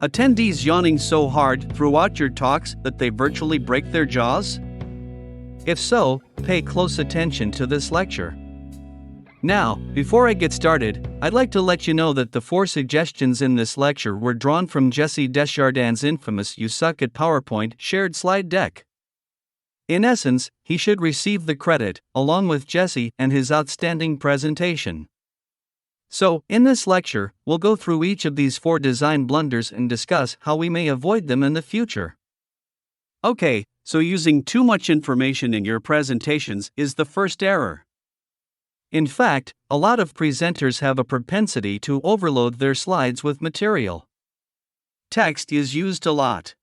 Attendees yawning so hard throughout your talks that they virtually break their jaws? If so, pay close attention to this lecture. Now, before I get started, I'd like to let you know that the 4 suggestions in this lecture were drawn from Jesse Desjardin's infamous "You Suck at PowerPoint" shared slide deck. In essence, he should receive the credit, along with Jesse and his outstanding presentation. So, in this lecture, we'll go through each of these 4 design blunders and discuss how we may avoid them in the future. Okay, so using too much information in your presentations is the first error. In fact, a lot of presenters have a propensity to overload their slides with material. Text is used a lot.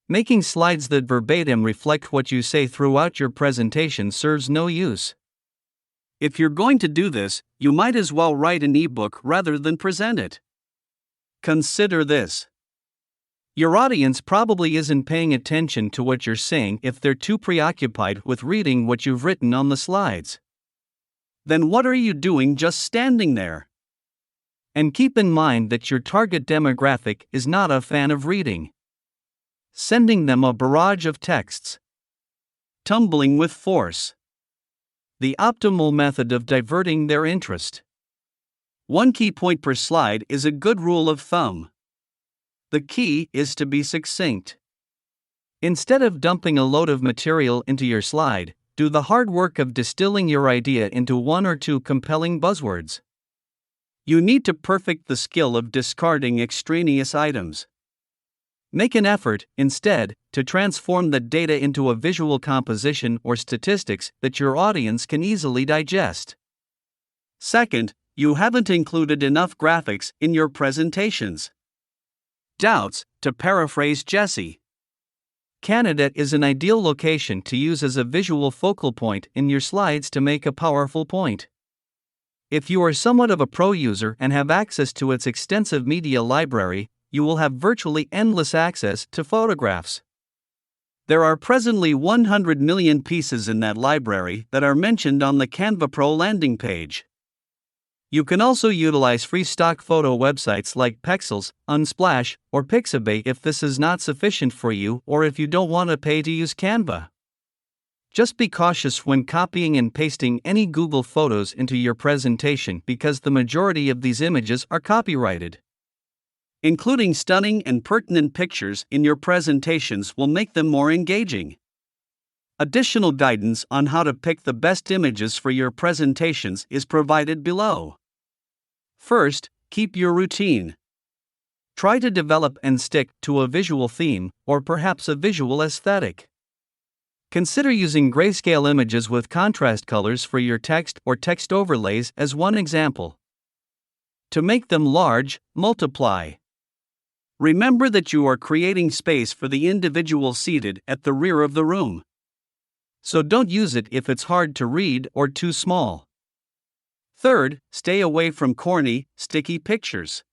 Making slides that verbatim reflect what you say throughout your presentation serves no use. If you're going to do this, you might as well write an ebook rather than present it. Consider this. Your audience probably isn't paying attention to what you're saying if they're too preoccupied with reading what you've written on the slides. Then what are you doing just standing there? And keep in mind that your target demographic is not a fan of reading. Sending them a barrage of texts. Tumbling with force. The optimal method of diverting their interest. 1 key point per slide is a good rule of thumb. The key is to be succinct. Instead of dumping a load of material into your slide, do the hard work of distilling your idea into 1 or 2 compelling buzzwords. You need to perfect the skill of discarding extraneous items. Make an effort, instead, to transform the data into a visual composition or statistics that your audience can easily digest. Second, you haven't included enough graphics in your presentations. Doubts, to paraphrase Jesse. Candidate is an ideal location to use as a visual focal point in your slides to make a powerful point. If you are somewhat of a pro user and have access to its extensive media library, you will have virtually endless access to photographs. There are presently 100 million pieces in that library that are mentioned on the Canva Pro landing page. You can also utilize free stock photo websites like Pexels, Unsplash, or Pixabay if this is not sufficient for you or if you don't want to pay to use Canva. Just be cautious when copying and pasting any Google Photos into your presentation because the majority of these images are copyrighted. Including stunning and pertinent pictures in your presentations will make them more engaging. Additional guidance on how to pick the best images for your presentations is provided below. First, keep your routine. Try to develop and stick to a visual theme, or perhaps a visual aesthetic. Consider using grayscale images with contrast colors for your text or text overlays as one example. To make them large, multiply. Remember that you are creating space for the individual seated at the rear of the room. So don't use it if it's hard to read or too small. Third, stay away from corny, sticky pictures.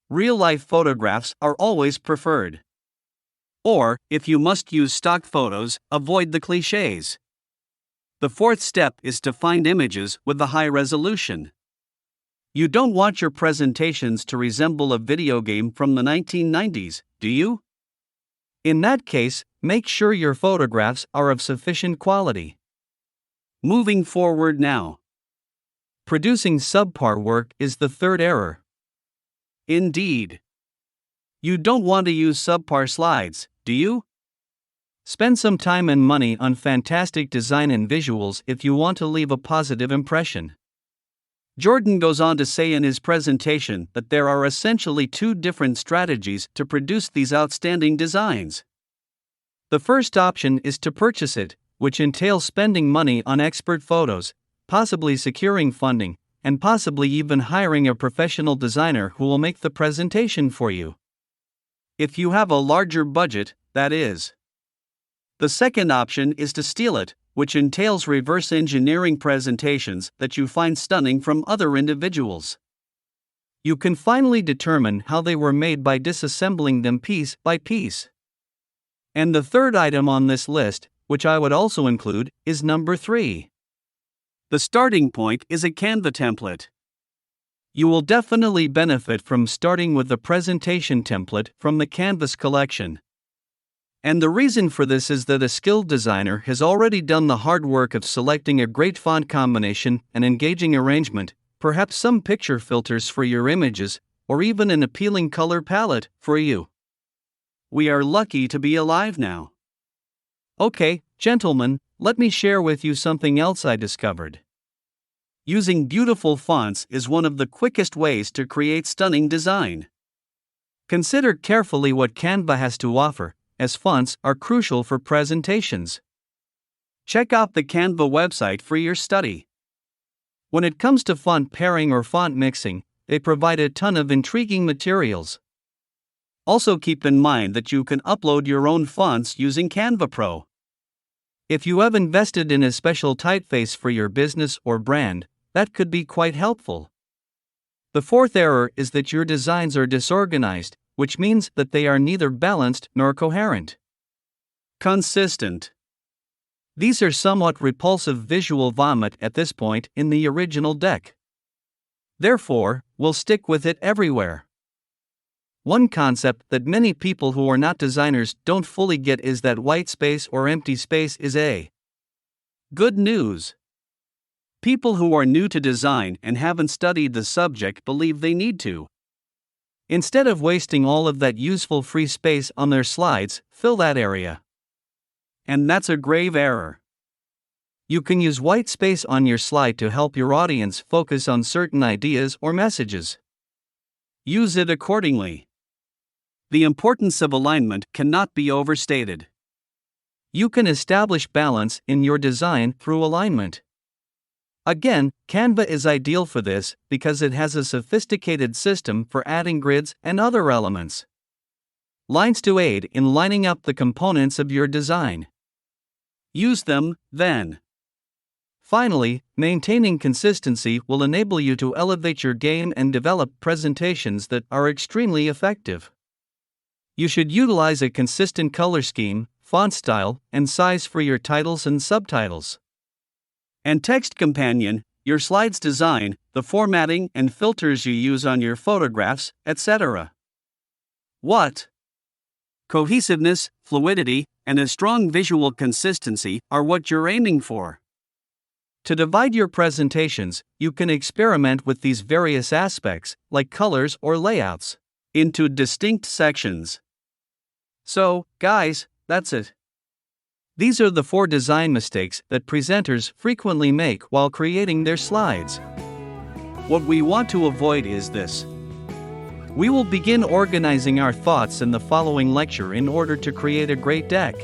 Real-life photographs are always preferred. Or, if you must use stock photos, avoid the clichés. The 4th step is to find images with a high resolution. You don't want your presentations to resemble a video game from the 1990s, do you? In that case, make sure your photographs are of sufficient quality. Moving forward now. Producing subpar work is the 3rd error. Indeed. You don't want to use subpar slides, do you? Spend some time and money on fantastic design and visuals if you want to leave a positive impression. Jordan goes on to say in his presentation that there are essentially 2 different strategies to produce these outstanding designs. The first option is to purchase it, which entails spending money on expert photos, possibly securing funding, and possibly even hiring a professional designer who will make the presentation for you. If you have a larger budget, that is. The second option is to steal it, which entails reverse engineering presentations that you find stunning from other individuals. You can finally determine how they were made by disassembling them piece by piece. And the third item on this list, which I would also include, is number 3. The starting point is a Canva template. You will definitely benefit from starting with a presentation template from the Canvas collection. And the reason for this is that a skilled designer has already done the hard work of selecting a great font combination and engaging arrangement, perhaps some picture filters for your images, or even an appealing color palette for you. We are lucky to be alive now. Okay, gentlemen, let me share with you something else I discovered. Using beautiful fonts is one of the quickest ways to create stunning design. Consider carefully what Canva has to offer, as fonts are crucial for presentations. Check out the Canva website for your study. When it comes to font pairing or font mixing, they provide a ton of intriguing materials. Also keep in mind that you can upload your own fonts using Canva Pro. If you have invested in a special typeface for your business or brand, that could be quite helpful. The fourth error is that your designs are disorganized, which means that they are neither balanced nor coherent. Consistent. These are somewhat repulsive visual vomit at this point in the original deck. Therefore, we'll stick with it everywhere. One concept that many people who are not designers don't fully get is that white space or empty space is a good news. People who are new to design and haven't studied the subject believe they need to. Instead of wasting all of that useful free space on their slides, fill that area. And that's a grave error. You can use white space on your slide to help your audience focus on certain ideas or messages. Use it accordingly. The importance of alignment cannot be overstated. You can establish balance in your design through alignment. Again, Canva is ideal for this because it has a sophisticated system for adding grids and other elements. Lines to aid in lining up the components of your design. Use them, then. Finally, maintaining consistency will enable you to elevate your game and develop presentations that are extremely effective. You should utilize a consistent color scheme, font style, and size for your titles and subtitles. And text companion, your slides design, the formatting and filters you use on your photographs, etc. What? Cohesiveness, fluidity, and a strong visual consistency are what you're aiming for. To divide your presentations, you can experiment with these various aspects, like colors or layouts, into distinct sections. So, guys, that's it. These are the 4 design mistakes that presenters frequently make while creating their slides. What we want to avoid is this. We will begin organizing our thoughts in the following lecture in order to create a great deck.